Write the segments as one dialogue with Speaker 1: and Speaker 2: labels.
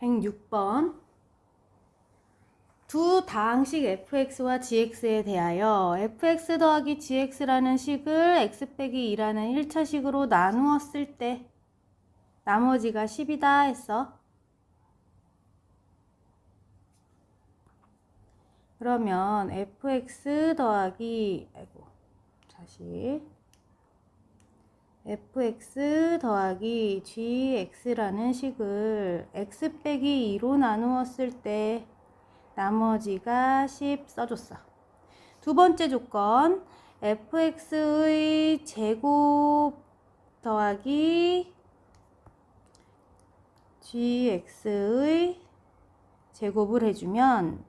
Speaker 1: 106번. 두 다항식 fx와 gx에 대하여 fx 더하기 gx라는 식을 x 빼기 2라는 1차 식으로 나누었을 때 나머지가 10이다 했어. 그러면 fx 더하기 fx 더하기 gx라는 식을 x 빼기 2로 나누었을 때 나머지가 10 써줬어. 두 번째 조건, fx의 제곱 더하기 gx의 제곱을 해주면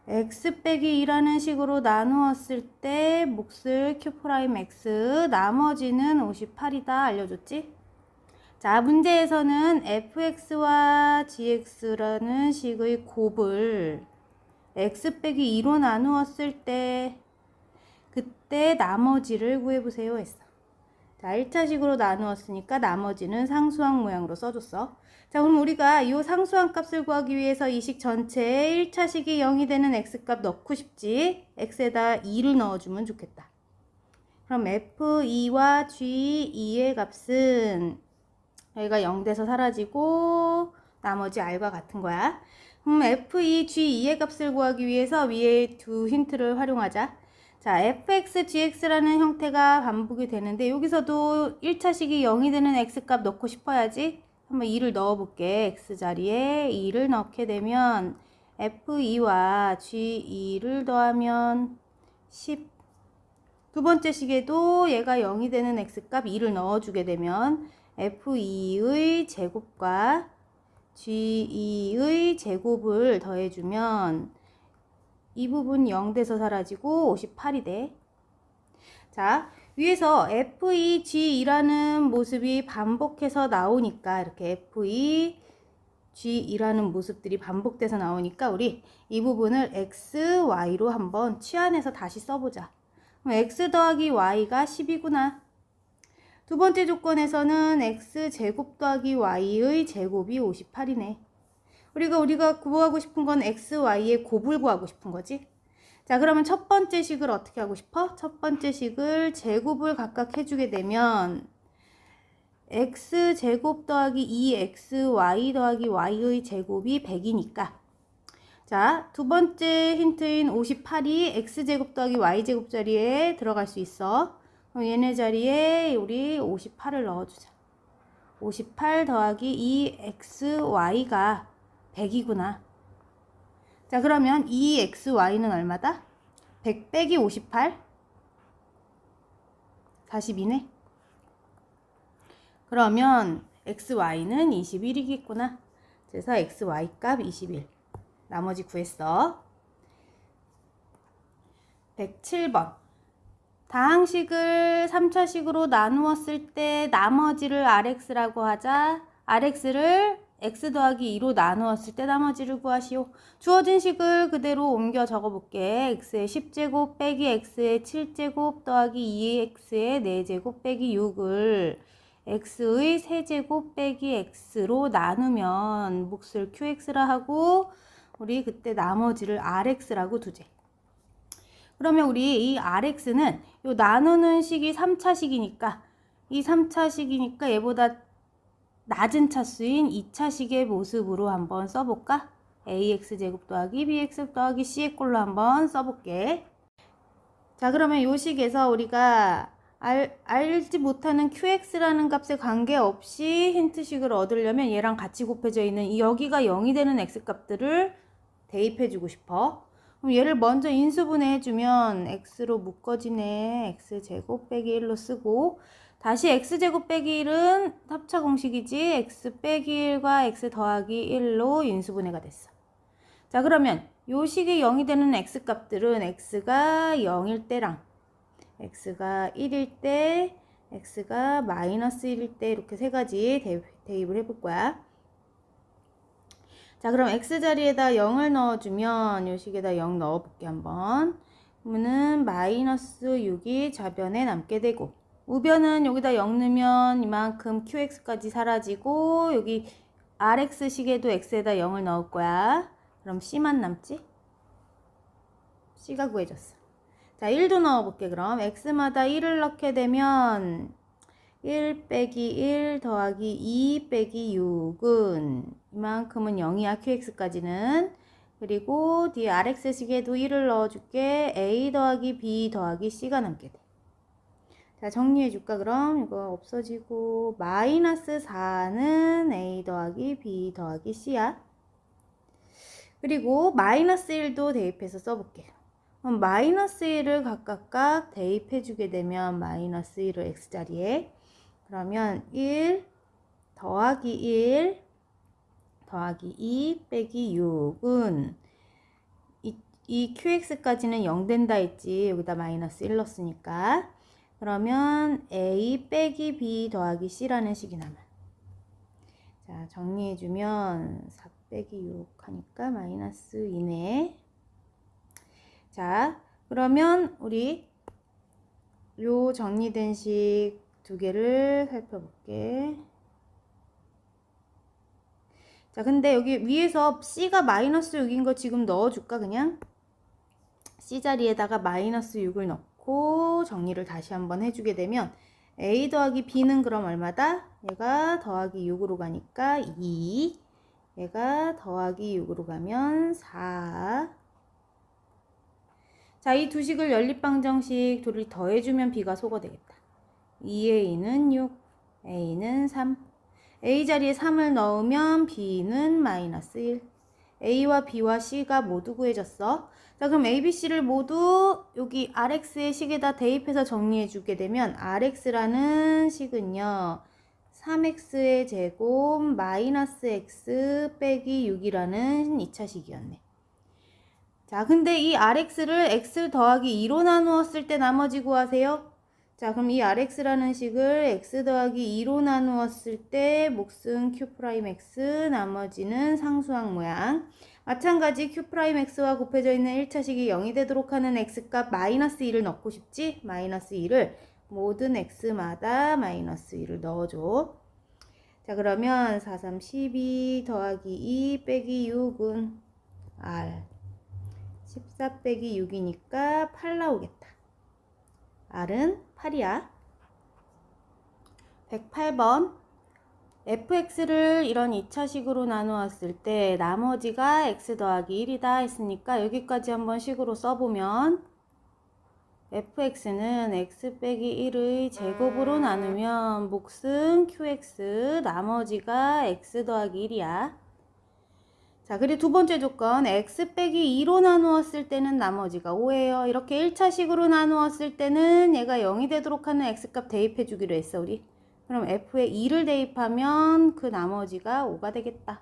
Speaker 1: x 빼기 2라는 식으로 나누었을 때 몫을 q'x, 나머지는 58이다 알려줬지? 자, 문제에서는 fx와 gx라는 식의 곱을 x 빼기 2로 나누었을 때 그때 나머지를 구해보세요 했어. 자, 1차식으로 나누었으니까 나머지는 상수항 모양으로 써줬어. 자, 그럼 우리가 이 상수항 값을 구하기 위해서 이 식 전체에 1차식이 0이 되는 x값 넣고 싶지. x에다 2를 넣어주면 좋겠다. 그럼 f2와 g2의 값은 여기가 0돼서 사라지고 나머지 r과 같은 거야. 그럼 f2, g2의 값을 구하기 위해서 위에 두 힌트를 활용하자. 자, fx, gx라는 형태가 반복이 되는데 여기서도 1차식이 0이 되는 x값 넣고 싶어야지. 한번 2를 넣어볼게. x 자리에 2를 넣게 되면 f2와 g2를 더하면 10. 두 번째 식에도 얘가 0이 되는 x값 2를 넣어주게 되면 f2의 제곱과 g2의 제곱을 더해주면 이 부분 0돼서 사라지고 58이 돼. 자, 위에서 f2, g2라는 모습이 반복해서 나오니까 이렇게 f2, g2라는 모습들이 반복돼서 나오니까 우리 이 부분을 x, y로 한번 치환해서 다시 써보자. 그럼 x 더하기 y가 10이구나. 두 번째 조건에서는 x제곱 더하기 y의 제곱이 58이네. 우리가 구하고 싶은 건 x, y의 곱을 구하고 싶은 거지. 자, 그러면 첫 번째 식을 어떻게 하고 싶어? 첫 번째 식을 제곱을 각각 해주게 되면 x제곱 더하기 2xy 더하기 y의 제곱이 100이니까 자, 두 번째 힌트인 58이 x제곱 더하기 y제곱 자리에 들어갈 수 있어. 그럼 얘네 자리에 우리 58을 넣어주자. 58 더하기 2xy가 100이구나. 자, 그러면 2xy는 얼마다? 100 빼기 58? 42네. 그러면 xy는 21이겠구나. 그래서 xy 값 21. 나머지 구했어. 107번. 다항식을 3차식으로 나누었을 때 나머지를 rx라고 하자. rx를 x 더하기 2로 나누었을 때 나머지를 구하시오. 주어진 식을 그대로 옮겨 적어볼게. x의 10제곱 빼기 x의 7제곱 더하기 2x의 4제곱 빼기 6을 x의 3제곱 빼기 x로 나누면 몫을 qx라 하고 우리 그때 나머지를 rx라고 두재. 그러면 우리 이 rx는 요 나누는 식이 3차식이니까 이 3차식이니까 얘보다 낮은 차수인 2차식의 모습으로 한번 써볼까? ax제곱 더하기 bx 더하기 c의 꼴로 한번 써볼게. 자, 그러면 요 식에서 우리가 알지 못하는 qx라는 값에 관계없이 힌트식을 얻으려면 얘랑 같이 곱해져 있는 이 여기가 0이 되는 x값들을 대입해주고 싶어. 그럼 얘를 먼저 인수분해 해주면 x로 묶어지네. x제곱 빼기 1로 쓰고 다시 x제곱 빼기 1은 합차 공식이지 x 빼기 1과 x 더하기 1로 인수분해가 됐어. 자, 그러면 요 식이 0이 되는 x값들은 x가 0일 때랑 x가 1일 때 x가 마이너스 1일 때 이렇게 세 가지 대입을 해볼 거야. 자, 그럼 x 자리에다 0을 넣어주면 요 식에다 0 넣어볼게 한번. 그러면은 마이너스 6이 좌변에 남게 되고 우변은 여기다 0 넣으면 이만큼 qx까지 사라지고 여기 rx식에도 x에다 0을 넣을 거야. 그럼 c만 남지? c가 구해졌어. 자, 1도 넣어볼게. 그럼 x마다 1을 넣게 되면 1 빼기 1 더하기 2 빼기 6은 이만큼은 0이야. qx까지는. 그리고 뒤에 rx식에도 1을 넣어줄게. a 더하기 b 더하기 c가 남게 돼. 자, 정리해줄까? 그럼 이거 없어지고 마이너스 4는 a 더하기 b 더하기 c야. 그리고 마이너스 1도 대입해서 써볼게. 그럼 마이너스 1을 각각 대입해주게 되면 마이너스 1을 x자리에, 그러면 1 더하기 1 더하기 2 빼기 6은 이 qx까지는 0 된다 했지. 여기다 마이너스 1 넣었으니까. 그러면 a 빼기 b 더하기 c라는 식이 남아. 자, 정리해주면 4 빼기 6 하니까 마이너스 2네. 자, 그러면 우리 요 정리된 식 두 개를 살펴볼게. 자, 근데 여기 위에서 c가 마이너스 6인 거 지금 넣어줄까? 그냥 c 자리에다가 마이너스 6을 넣고 정리를 다시 한번 해주게 되면 a 더하기 b는 그럼 얼마다? 얘가 더하기 6으로 가니까 2, 얘가 더하기 6으로 가면 4. 자, 이 두 식을 연립방정식 둘이 더해주면 b가 소거 되겠다. 2a는 6, a는 3. a 자리에 3을 넣으면 b는 마이너스 1. a와 b와 c가 모두 구해졌어. 자, 그럼 a, b, c를 모두 여기 rx의 식에다 대입해서 정리해주게 되면 rx라는 식은요 3x의 제곱 마이너스 x 빼기 6이라는 2차식이었네. 자, 근데 이 rx를 x 더하기 2로 나누었을 때 나머지 구하세요. 자, 그럼 이 rx라는 식을 x 더하기 2로 나누었을 때 몫은 q'x, 나머지는 상수항 모양. 마찬가지 q'x와 곱해져 있는 1차식이 0이 되도록 하는 x값 마이너스 2를 넣고 싶지? 마이너스 2를 모든 x마다 마이너스 2를 넣어줘. 자, 그러면 4, 3, 12 더하기 2 빼기 6은 r. 14 빼기 6이니까 8 나오겠다. r은 8이야. 108번. fx를 이런 2차식으로 나누었을 때 나머지가 x 더하기 1이다 했으니까 여기까지 한번 식으로 써보면 fx는 x 빼기 1의 제곱으로 나누면 몫은 qx, 나머지가 x 더하기 1이야. 자, 그리고 두 번째 조건 x 빼기 2로 나누었을 때는 나머지가 5예요. 이렇게 1차식으로 나누었을 때는 얘가 0이 되도록 하는 x값 대입해 주기로 했어 우리. 그럼 f에 2를 대입하면 그 나머지가 5가 되겠다.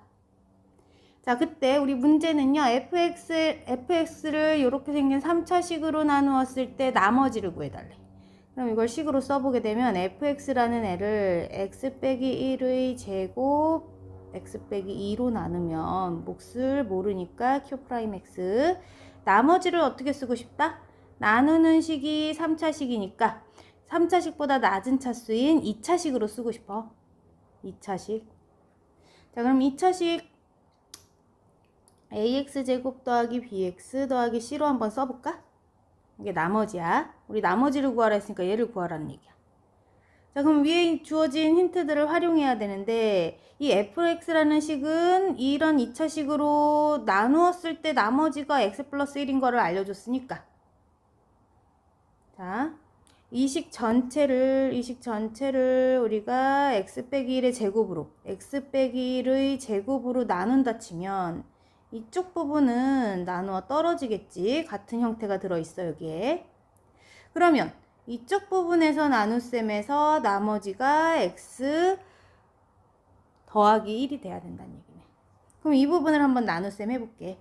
Speaker 1: 자, 그때 우리 문제는요 fx를 이렇게 생긴 3차식으로 나누었을 때 나머지를 구해달래. 그럼 이걸 식으로 써보게 되면 fx라는 애를 x 빼기 1의 제곱 x 빼기 2로 나누면 몫을 모르니까 q'x. 나머지를 어떻게 쓰고 싶다? 나누는 식이 3차식이니까 3차식보다 낮은 차수인 2차식으로 쓰고 싶어. 2차식. 자, 그럼 2차식 ax제곱 더하기 bx 더하기 c로 한번 써볼까? 이게 나머지야. 우리 나머지를 구하라 했으니까 얘를 구하라는 얘기야. 자, 그럼 위에 주어진 힌트들을 활용해야 되는데 이 fx라는 식은 이런 2차식으로 나누었을 때 나머지가 x 플러스 1인 거를 알려줬으니까 자, 이 식 전체를 우리가 x 빼기 1의 제곱으로 x 빼기 1의 제곱으로 나눈다 치면 이쪽 부분은 나누어 떨어지겠지. 같은 형태가 들어있어 여기에. 그러면 이쪽 부분에서 나눗셈에서 나머지가 x 더하기 1이 돼야 된다는 얘기네. 그럼 이 부분을 한번 나눗셈 해볼게.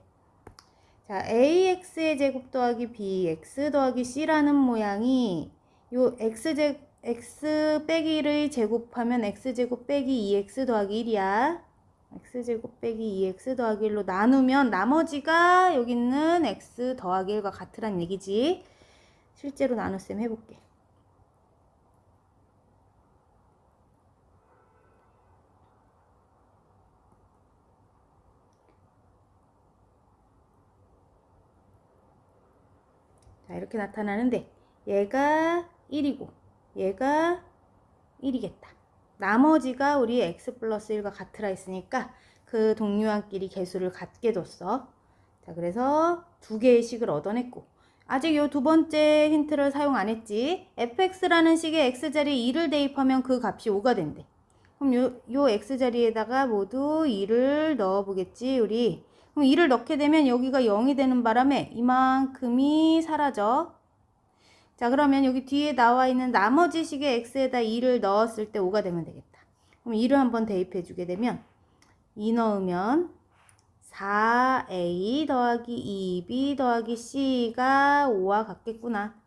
Speaker 1: 자, ax의 제곱 더하기 bx 더하기 c라는 모양이 요 x 빼기 1의 제곱하면 x제곱 빼기 2x 더하기 1이야. x제곱 빼기 2x 더하기 1로 나누면 나머지가 여기 있는 x 더하기 1과 같으란 얘기지. 실제로 나눗셈 해볼게. 자, 이렇게 나타나는데 얘가 1이고 얘가 1이겠다. 나머지가 우리 x 플러스 1과 같으라 했으니까 그 동류항끼리 개수를 같게 뒀어. 자, 그래서 두 개의 식을 얻어냈고 아직 요 두 번째 힌트를 사용 안 했지. fx라는 식의 x자리에 2를 대입하면 그 값이 5가 된대. 그럼 요 x자리에다가 모두 2를 넣어 보겠지 우리. 그럼 2를 넣게 되면 여기가 0이 되는 바람에 이만큼이 사라져. 자, 그러면 여기 뒤에 나와 있는 나머지 식의 x에다 2를 넣었을 때 5가 되면 되겠다. 그럼 2를 한번 대입해 주게 되면 2 넣으면 4a 더하기 2b 더하기 c가 5와 같겠구나.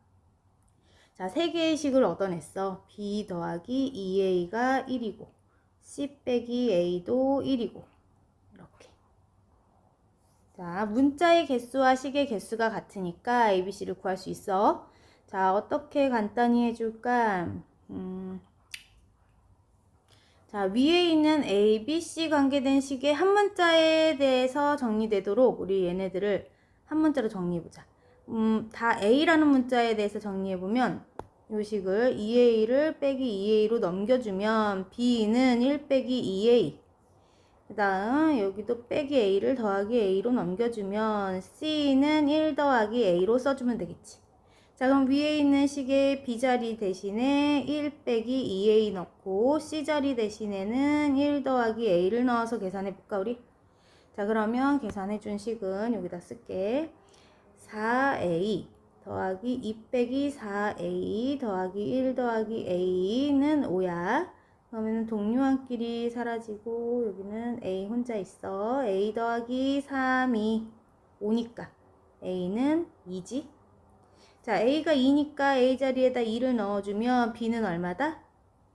Speaker 1: 자, 3개의 식을 얻어냈어. b 더하기 2a가 1이고 c 빼기 a도 1이고 이렇게. 자, 문자의 개수와 식의 개수가 같으니까 abc를 구할 수 있어. 자, 어떻게 간단히 해줄까? 자, 위에 있는 A, B, C 관계된 식의 한 문자에 대해서 정리되도록 우리 얘네들을 한 문자로 정리해보자. 다 A라는 문자에 대해서 정리해보면 이 식을 2A를 빼기 2A로 넘겨주면 B는 1 빼기 2A 그 다음 여기도 빼기 A를 더하기 A로 넘겨주면 C는 1 더하기 A로 써주면 되겠지. 자, 그럼 위에 있는 식의 B자리 대신에 1 빼기 2A 넣고 C자리 대신에는 1 더하기 A를 넣어서 계산해 볼까 우리? 자, 그러면 계산해 준 식은 여기다 쓸게. 4A 더하기 2 빼기 4A 더하기 1 더하기 A는 5야. 그러면 동류항끼리 사라지고 여기는 A 혼자 있어. A 더하기 3이 5니까 A는 2지. 자, A가 2니까 A 자리에다 2를 넣어주면 B는 얼마다?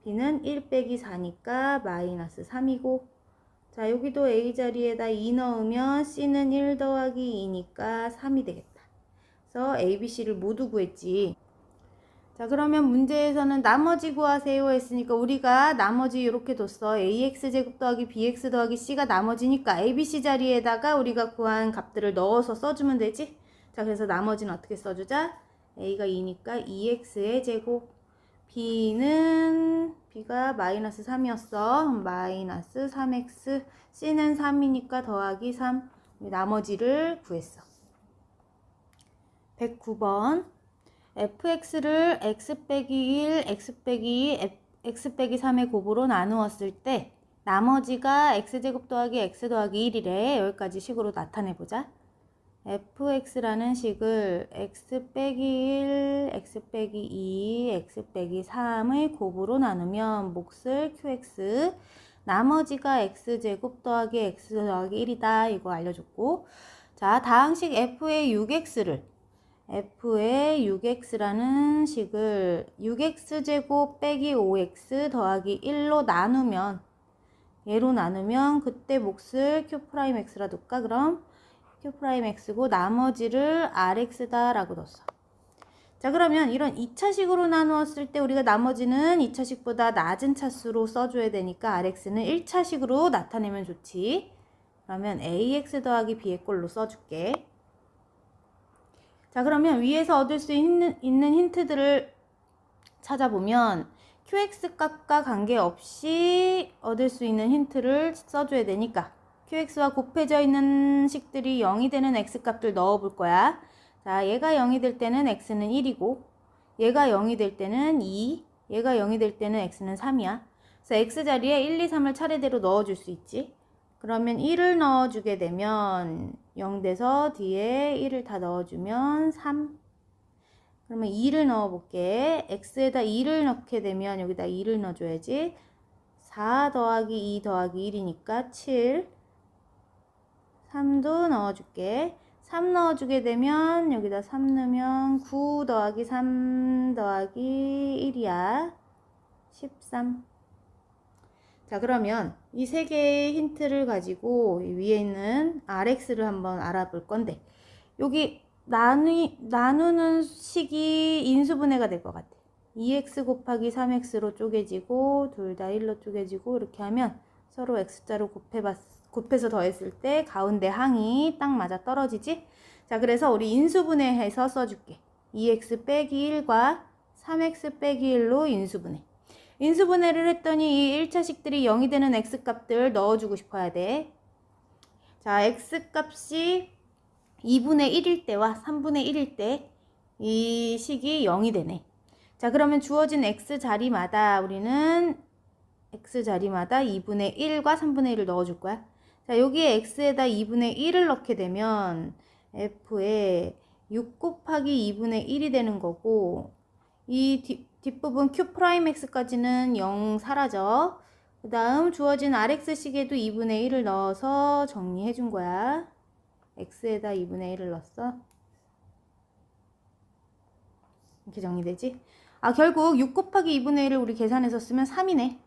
Speaker 1: B는 1 빼기 4니까 마이너스 3이고 자, 여기도 A 자리에다 2 넣으면 C는 1 더하기 2니까 3이 되겠다. 그래서 A, B, C를 모두 구했지. 자, 그러면 문제에서는 나머지 구하세요 했으니까 우리가 나머지 이렇게 뒀어. AX제곱 더하기 BX 더하기 C가 나머지니까 A, B, C 자리에다가 우리가 구한 값들을 넣어서 써주면 되지. 자, 그래서 나머지는 어떻게 써주자? A가 2니까 2x의 제곱 B가 마이너스 3이었어. 마이너스 3x C는 3이니까 더하기 3 나머지를 구했어. 109번 fx를 x 빼기 1, x 빼기 2, x 빼기 3의 곱으로 나누었을 때 나머지가 x제곱 더하기 x 더하기 1이래. 여기까지 식으로 나타내보자. fx라는 식을 x 빼기 1, x 빼기 2, x 빼기 3의 곱으로 나누면 몫을 qx 나머지가 x제곱 더하기 x 더하기 1이다. 이거 알려줬고 자, 다항식 f의 6x라는 식을 6x제곱 빼기 5x 더하기 1로 나누면 얘로 나누면 그때 몫을 q'x라 둘까? 그럼 q'x고 나머지를 rx다 라고 뒀어. 자, 그러면 이런 2차식으로 나누었을 때 우리가 나머지는 2차식보다 낮은 차수로 써줘야 되니까 rx는 1차식으로 나타내면 좋지. 그러면 ax 더하기 b의 꼴로 써줄게. 자, 그러면 위에서 얻을 수 있는 힌트들을 찾아보면 qx 값과 관계없이 얻을 수 있는 힌트를 써줘야 되니까 qx와 곱해져 있는 식들이 0이 되는 x값들 넣어볼 거야. 자, 얘가 0이 될 때는 x는 1이고 얘가 0이 될 때는 2, 얘가 0이 될 때는 x는 3이야. 그래서 x자리에 1, 2, 3을 차례대로 넣어줄 수 있지. 그러면 1을 넣어주게 되면 0 돼서 뒤에 1을 다 넣어주면 3. 그러면 2를 넣어볼게. x에다 2를 넣게 되면 여기다 2를 넣어줘야지. 4 더하기 2 더하기 1이니까 7. 3도 넣어줄게. 3 넣어주게 되면 여기다 3 넣으면 9 더하기 3 더하기 1이야. 13. 자, 그러면 이 세 개의 힌트를 가지고 위에 있는 rx를 한번 알아볼 건데 여기 나누는 식이 인수분해가 될 것 같아. 2x 곱하기 3x로 쪼개지고 둘 다 1로 쪼개지고 이렇게 하면 서로 x자로 곱해서 더했을 때 가운데 항이 딱 맞아 떨어지지? 자, 그래서 우리 인수분해해서 써줄게. 2x 빼기 1과 3x 빼기 1로 인수분해. 인수분해를 했더니 이 1차식들이 0이 되는 x값들 넣어주고 싶어야 돼. 자, x값이 2분의 1일 때와 3분의 1일 때 이 식이 0이 되네. 자, 그러면 주어진 x 자리마다 우리는 x 자리마다 2분의 1과 3분의 1을 넣어줄 거야. 자, 여기에 x에다 2분의 1을 넣게 되면 f에 6 곱하기 2분의 1이 되는 거고, 이 뒷부분 q'x까지는 0 사라져. 그 다음 주어진 rx식에도 2분의 1을 넣어서 정리해 준 거야. x에다 2분의 1을 넣었어. 이렇게 정리되지? 아, 결국 6 곱하기 2분의 1을 우리 계산해서 쓰면 3이네.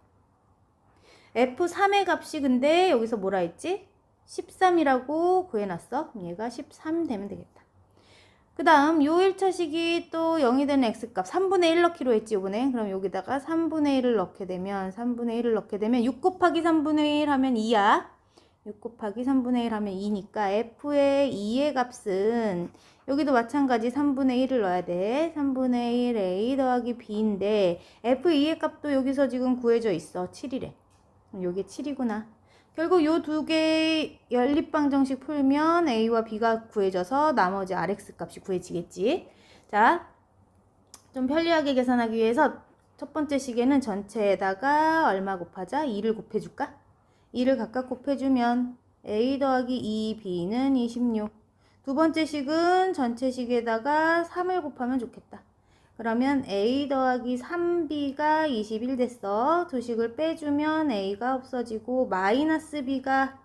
Speaker 1: f3의 값이 근데 여기서 뭐라 했지? 13이라고 구해놨어. 그럼 얘가 13 되면 되겠다. 그 다음 요 1차식이 또 0이 되는 x값 3분의 1 넣기로 했지 이번에. 그럼 여기다가 3분의 1을 넣게 되면 6 곱하기 3분의 1 하면 2야. 6 곱하기 3분의 1 하면 2니까 f의 2의 값은 여기도 마찬가지 3분의 1을 넣어야 돼. 3분의 1 a 더하기 b인데 f2의 값도 여기서 지금 구해져 있어. 7이래. 여기 7이구나. 결국 요 두 개의 연립방정식 풀면 a와 b가 구해져서 나머지 rx 값이 구해지겠지. 자, 좀 편리하게 계산하기 위해서 첫 번째 식에는 전체에다가 얼마 곱하자? 2를 곱해줄까? 2를 각각 곱해주면 a 더하기 2b는 26. 두 번째 식은 전체 식에다가 3을 곱하면 좋겠다. 그러면 a 더하기 3b가 21 됐어. 두 식을 빼주면 a가 없어지고 마이너스 b가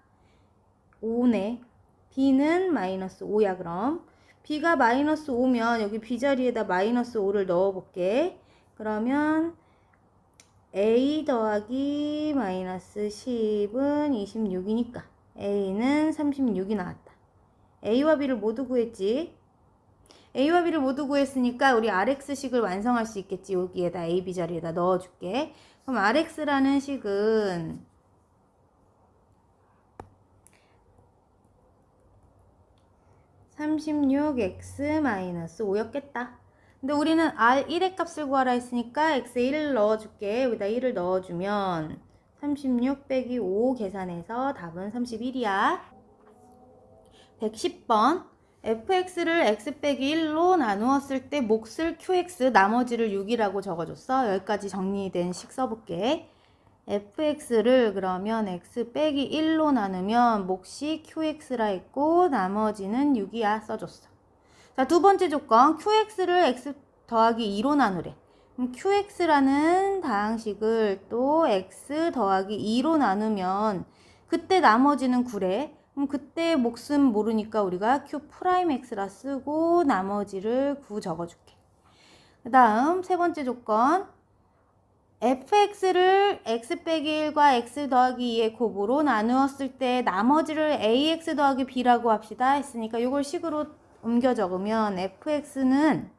Speaker 1: 5네. b는 마이너스 5야. 그럼 b가 마이너스 5면 여기 b 자리에다 마이너스 5를 넣어볼게. 그러면 a 더하기 마이너스 10은 26이니까 a는 36이 나왔다. a와 b를 모두 구했지. a와 b를 모두 구했으니까 우리 rx식을 완성할 수 있겠지. 여기에다 a, b 자리에다 넣어줄게. 그럼 rx라는 식은 36x-5였겠다. 근데 우리는 r1의 값을 구하라 했으니까 x에 1을 넣어줄게. 여기다 1을 넣어주면 36 빼기 5 계산해서 답은 31이야. 110번 fx를 x 빼기 1로 나누었을 때 몫을 qx 나머지를 6이라고 적어줬어. 여기까지 정리된 식 써볼게. fx를 그러면 x 빼기 1로 나누면 몫이 qx라 했고 나머지는 6이야 써줬어. 자, 두 번째 조건 qx를 x 더하기 2로 나누래. 그럼 qx라는 다항식을 또 x 더하기 2로 나누면 그때 나머지는 9래. 그럼 그때 몫은 모르니까 우리가 q'x라 쓰고 나머지를 9 적어줄게. 그 다음 세 번째 조건 fx를 x 빼기 1과 x 더하기 2의 곱으로 나누었을 때 나머지를 ax 더하기 b라고 합시다 했으니까 이걸 식으로 옮겨 적으면 fx는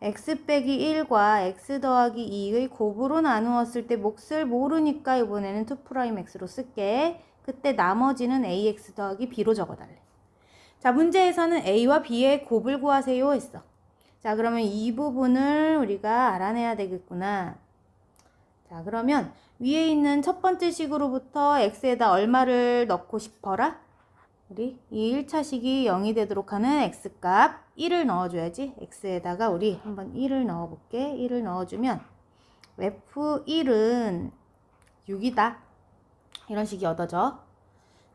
Speaker 1: x 빼기 1과 x 더하기 2의 곱으로 나누었을 때 몫을 모르니까 이번에는 2'x로 쓸게. 그때 나머지는 ax 더하기 b로 적어달래. 자, 문제에서는 a와 b의 곱을 구하세요 했어. 자, 그러면 이 부분을 우리가 알아내야 되겠구나. 자, 그러면 위에 있는 첫 번째 식으로부터 x에다 얼마를 넣고 싶어라? 우리 이 1차식이 0이 되도록 하는 x값 1을 넣어줘야지. x에다가 우리 한번 1을 넣어볼게. 1을 넣어주면 f1은 6이다. 이런 식이 얻어져.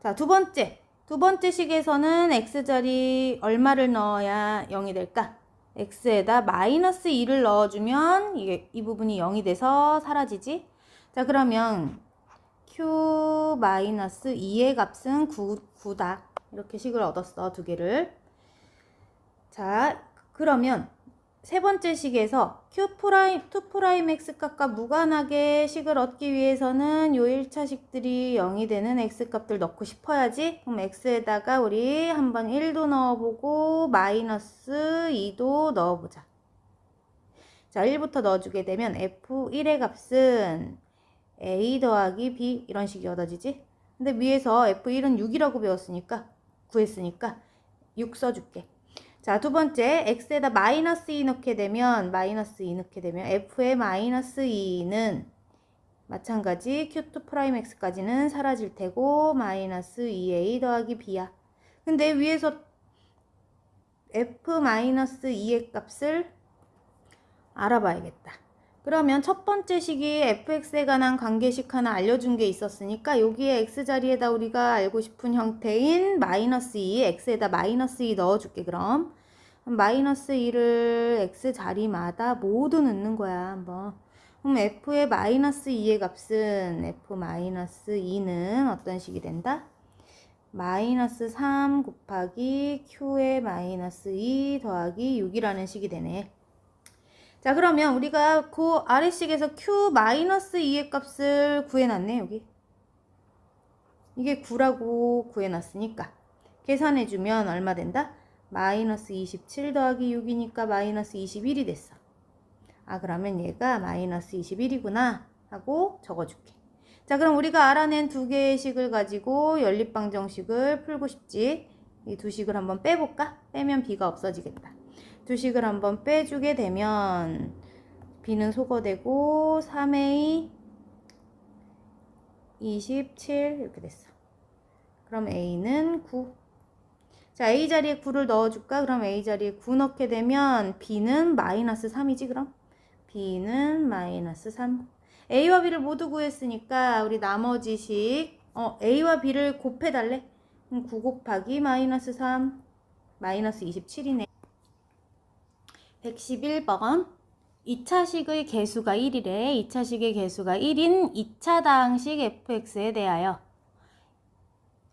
Speaker 1: 자, 두 번째 식에서는 x자리 얼마를 넣어야 0이 될까? x에다 마이너스 2를 넣어주면 이 부분이 0이 돼서 사라지지. 자, 그러면 q 마이너스 2의 값은 9다. 이렇게 식을 얻었어. 두 개를. 자, 그러면 세 번째 식에서 q'2'x 값과 무관하게 식을 얻기 위해서는 요 1차식들이 0이 되는 x 값들 넣고 싶어야지. 그럼 x에다가 우리 한번 1도 넣어보고 마이너스 2도 넣어보자. 자, 1부터 넣어주게 되면 f1의 값은 a 더하기 b 이런 식이 얻어지지. 근데 위에서 f1은 6이라고 구했으니까 6 써줄게. 자, 두 번째, x에다 마이너스 2 넣게 되면, 마이너스 2 넣게 되면, f의 마이너스 2는 마찬가지 q2 프라임 x까지는 사라질 테고, 마이너스 2a 더하기 b야. 근데 위에서 f 마이너스 2의 값을 알아봐야겠다. 그러면 첫 번째 식이 fx에 관한 관계식 하나 알려준 게 있었으니까 여기에 x자리에다 우리가 알고 싶은 형태인 마이너스 2, x에다 마이너스 2 넣어줄게. 그럼 마이너스 2를 x자리마다 모두 넣는 거야. 한번. 그럼 f의 마이너스 2의 값은 f 마이너스 2는 어떤 식이 된다? 마이너스 3 곱하기 q의 마이너스 2 더하기 6이라는 식이 되네. 자, 그러면 우리가 그 아래식에서 q-2의 값을 구해놨네, 여기. 이게 9라고 구해놨으니까. 계산해주면 얼마 된다? 마이너스 27 더하기 6이니까 마이너스 21이 됐어. 아, 그러면 얘가 마이너스 21이구나 하고 적어줄게. 자, 그럼 우리가 알아낸 두 개의 식을 가지고 연립방정식을 풀고 싶지. 이 두 식을 한번 빼볼까? 빼면 b가 없어지겠다. 두 식을 한번 빼주게 되면 b는 소거되고 3a 27 이렇게 됐어. 그럼 a는 9. 자, a 자리에 9를 넣어줄까? 그럼 a 자리에 9 넣게 되면 b는 마이너스 3이지 그럼? b는 마이너스 3. a와 b를 모두 구했으니까 우리 나머지 식 a와 b를 곱해달래? 9 곱하기 마이너스 3 마이너스 27이네. 111번 2차식의 개수가 1이래. 2차식의 개수가 1인 2차당식 fx에 대하여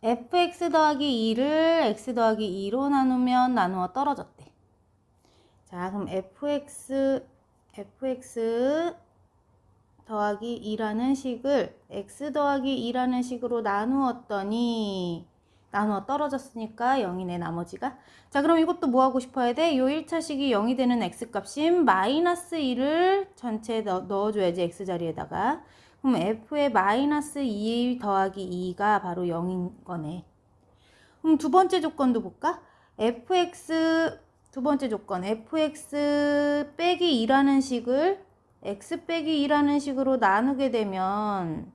Speaker 1: fx 더하기 2를 x 더하기 2로 나누면 나누어 떨어졌대. 자, 그럼 fx 더하기 2라는 식을 x 더하기 2라는 식으로 나누었더니 나누어 떨어졌으니까 0이네, 나머지가. 자, 그럼 이것도 뭐 하고 싶어야 돼? 요 1차식이 0이 되는 x값인 마이너스 2를 전체에 넣어줘야지, x자리에다가. 그럼 f의 마이너스 2 더하기 2가 바로 0인 거네. 그럼 두 번째 조건도 볼까? 두 번째 조건, fx 빼기 2라는 식을 x 빼기 2라는 식으로 나누게 되면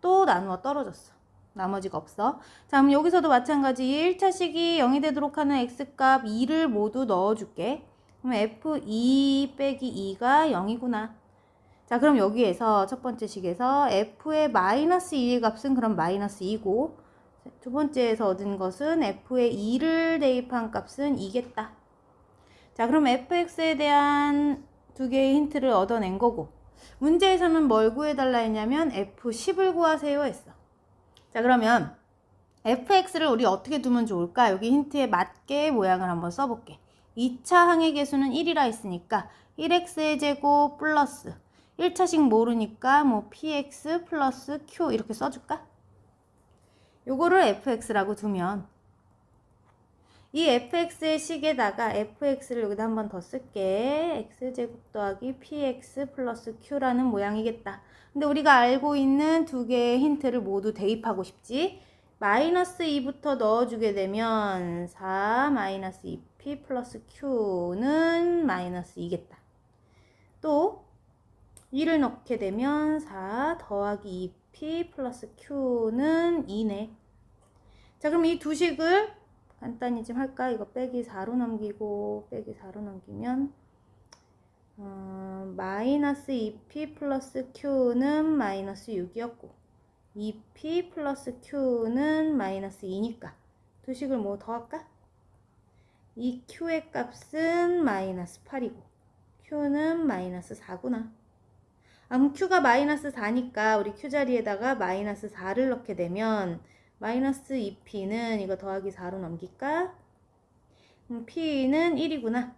Speaker 1: 또 나누어 떨어졌어. 나머지가 없어. 자, 그럼 여기서도 마찬가지 1차식이 0이 되도록 하는 x값 2를 모두 넣어줄게. 그럼 f2 빼기 2가 0이구나. 자, 그럼 여기에서 첫 번째 식에서 f의 마이너스 2의 값은 그럼 마이너스 2고 두 번째에서 얻은 것은 f의 2를 대입한 값은 2겠다. 자, 그럼 fx에 대한 두 개의 힌트를 얻어낸 거고 문제에서는 뭘 구해달라 했냐면 f10을 구하세요 했어. 자, 그러면 fx를 우리 어떻게 두면 좋을까? 여기 힌트에 맞게 모양을 한번 써볼게. 2차 항의 개수는 1이라 했으니까 1x의 제곱 플러스 1차식 모르니까 뭐 px 플러스 q 이렇게 써줄까? 요거를 fx라고 두면 이 fx의 식에다가 fx를 여기다 한 번 더 쓸게. x제곱 더하기 px 플러스 q라는 모양이겠다. 근데 우리가 알고 있는 두 개의 힌트를 모두 대입하고 싶지. 마이너스 2부터 넣어주게 되면 4 마이너스 2p 플러스 q는 마이너스 2겠다. 또 2를 넣게 되면 4 더하기 2p 플러스 q는 2네. 자, 그럼 이 두 식을 간단히 좀 할까? 이거 빼기 4로 넘기고 빼기 4로 넘기면 마이너스 2p 플러스 q는 마이너스 6이었고 2p 플러스 q는 마이너스 2니까 두 식을 뭐 더할까? 이 q의 값은 마이너스 8이고 q는 마이너스 4구나. 그럼 q가 마이너스 4니까 우리 q 자리에다가 마이너스 4를 넣게 되면 마이너스 2p는 이거 더하기 4로 넘길까? p는 1이구나.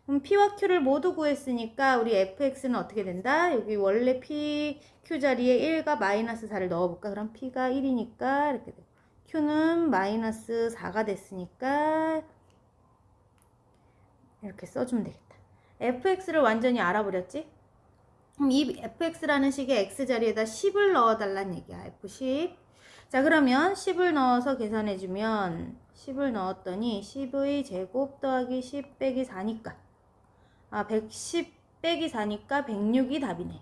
Speaker 1: 그럼 p와 q를 모두 구했으니까 우리 fx는 어떻게 된다? 여기 원래 p, q 자리에 1과 마이너스 4를 넣어볼까? 그럼 p가 1이니까 이렇게 되고 q는 마이너스 4가 됐으니까 이렇게 써주면 되겠다. fx를 완전히 알아버렸지? 그럼 이 fx라는 식의 x 자리에다 10을 넣어달란 얘기야. f10. 자, 그러면 10을 넣어서 계산해주면 10을 넣었더니 10의 제곱 더하기 10 빼기 4니까 110 빼기 4니까 106이 답이네.